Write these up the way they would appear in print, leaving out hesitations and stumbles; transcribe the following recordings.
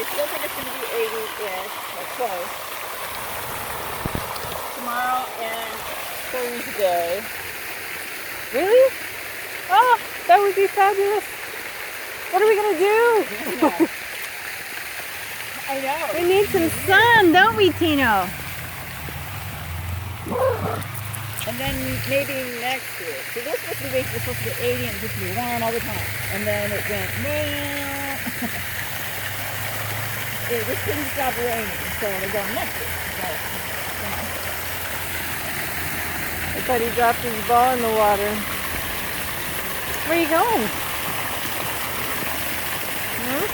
I still think it's going to be 80-ish, or close. Tomorrow and Thursday. Really? Oh, that would be fabulous. What are we going to do? Yeah. I know. We need some sun, don't we, Tino? And then maybe next week. So this week was supposed to be 80 and just be warm all the time. And then it went, it just couldn't stop raining. So we're going next week. But, I thought he dropped his ball in the water. Where are you going? Hmm?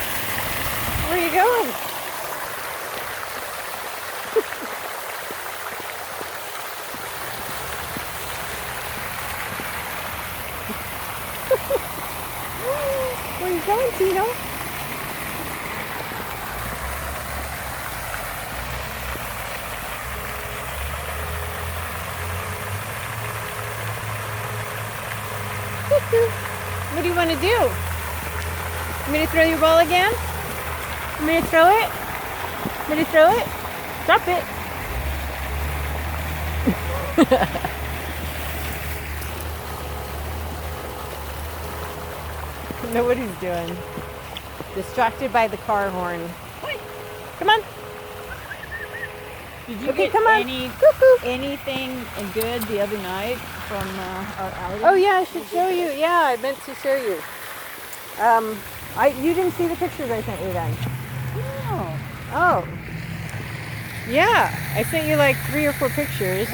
Where are you going? Where are you going, Tino? What do you want to do? Want me to throw your ball again? Want me to throw it? Want me to throw it? Drop it. Know what he's doing. Distracted by the car horn. Come on. did you Okay, get come on. anything good the other night from our outing? Oh yeah, I should show you. Yeah, I meant to show you. You didn't see the pictures I sent you then. No. Oh. Yeah, I sent you like 3 or 4 pictures.